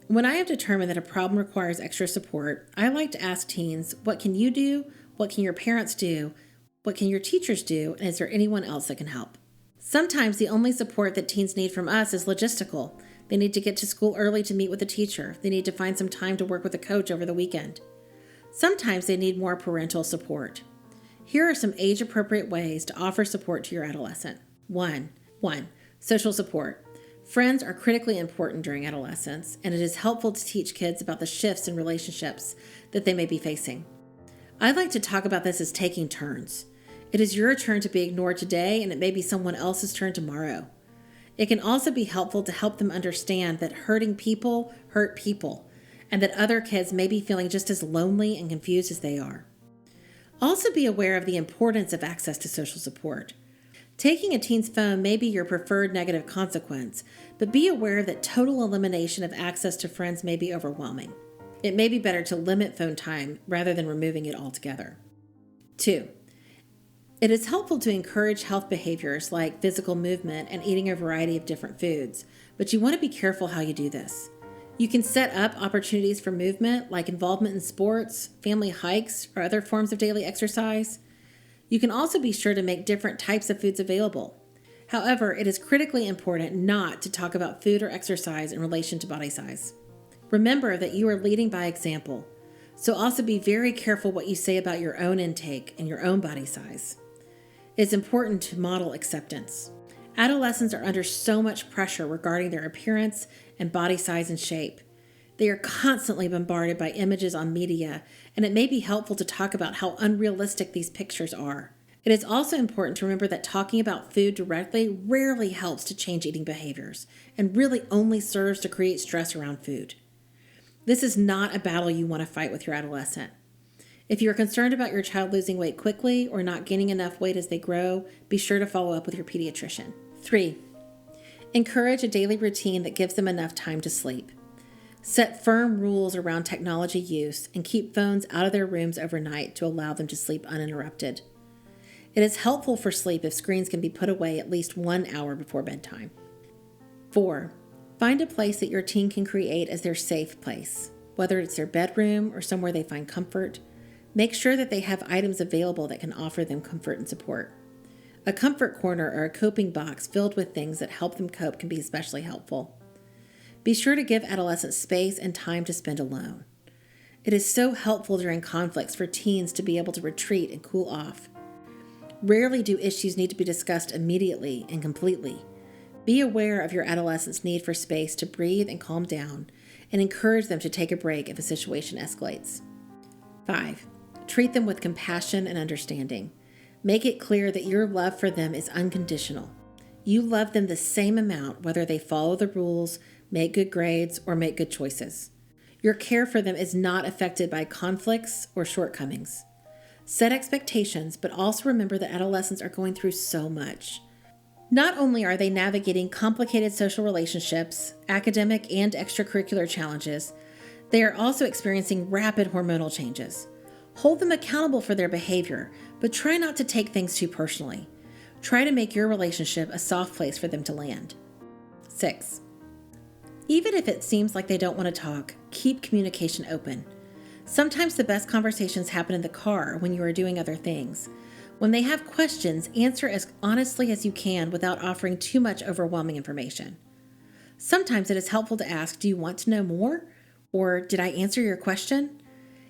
When I have determined that a problem requires extra support, I like to ask teens, what can you do? What can your parents do? What can your teachers do? And is there anyone else that can help? Sometimes the only support that teens need from us is logistical. They need to get to school early to meet with a teacher. They need to find some time to work with a coach over the weekend. Sometimes they need more parental support. Here are some age-appropriate ways to offer support to your adolescent. 1. Social support. Friends are critically important during adolescence, and it is helpful to teach kids about the shifts in relationships that they may be facing. I like to talk about this as taking turns. It is your turn to be ignored today, and it may be someone else's turn tomorrow. It can also be helpful to help them understand that hurting people hurt people, and that other kids may be feeling just as lonely and confused as they are. Also be aware of the importance of access to social support. Taking a teen's phone may be your preferred negative consequence, but be aware that total elimination of access to friends may be overwhelming. It may be better to limit phone time rather than removing it altogether. 2. It is helpful to encourage health behaviors like physical movement and eating a variety of different foods, but you want to be careful how you do this. You can set up opportunities for movement like involvement in sports, family hikes, or other forms of daily exercise. You can also be sure to make different types of foods available. However, it is critically important not to talk about food or exercise in relation to body size. Remember that you are leading by example, so also be very careful what you say about your own intake and your own body size. It is important to model acceptance. Adolescents are under so much pressure regarding their appearance and body size and shape. They are constantly bombarded by images on media, and it may be helpful to talk about how unrealistic these pictures are. It is also important to remember that talking about food directly rarely helps to change eating behaviors, and really only serves to create stress around food. This is not a battle you want to fight with your adolescent. If you are concerned about your child losing weight quickly or not gaining enough weight as they grow, be sure to follow up with your pediatrician. 3. Encourage a daily routine that gives them enough time to sleep. Set firm rules around technology use and keep phones out of their rooms overnight to allow them to sleep uninterrupted. It is helpful for sleep if screens can be put away at least 1 hour before bedtime. 4. Find a place that your teen can create as their safe place, whether it's their bedroom or somewhere they find comfort. Make sure that they have items available that can offer them comfort and support. A comfort corner or a coping box filled with things that help them cope can be especially helpful. Be sure to give adolescents space and time to spend alone. It is so helpful during conflicts for teens to be able to retreat and cool off. Rarely do issues need to be discussed immediately and completely. Be aware of your adolescent's need for space to breathe and calm down, and encourage them to take a break if a situation escalates. 5. Treat them with compassion and understanding. Make it clear that your love for them is unconditional. You love them the same amount whether they follow the rules, make good grades, or make good choices. Your care for them is not affected by conflicts or shortcomings. Set expectations, but also remember that adolescents are going through so much. Not only are they navigating complicated social relationships, academic and extracurricular challenges, they are also experiencing rapid hormonal changes. Hold them accountable for their behavior, but try not to take things too personally. Try to make your relationship a soft place for them to land. 6. Even if it seems like they don't want to talk, keep communication open. Sometimes the best conversations happen in the car when you are doing other things. When they have questions, answer as honestly as you can without offering too much overwhelming information. Sometimes it is helpful to ask, "Do you want to know more?" Or, "Did I answer your question?"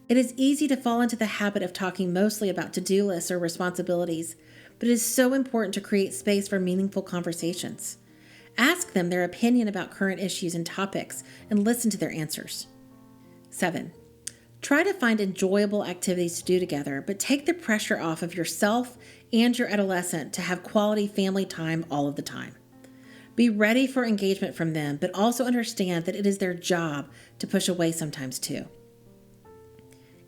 It is easy to fall into the habit of talking mostly about to-do lists or responsibilities, but it is so important to create space for meaningful conversations. Ask them their opinion about current issues and topics and listen to their answers. 7. Try to find enjoyable activities to do together, but take the pressure off of yourself and your adolescent to have quality family time all of the time. Be ready for engagement from them, but also understand that it is their job to push away sometimes too.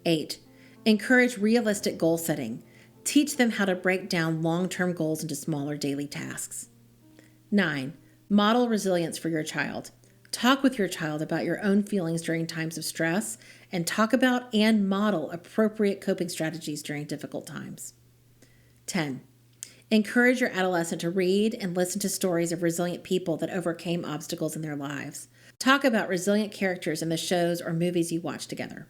8. Encourage realistic goal setting. Teach them how to break down long-term goals into smaller daily tasks. 9. Model resilience for your child. Talk with your child about your own feelings during times of stress, and talk about and model appropriate coping strategies during difficult times. 10. Encourage your adolescent to read and listen to stories of resilient people that overcame obstacles in their lives. Talk about resilient characters in the shows or movies you watch together.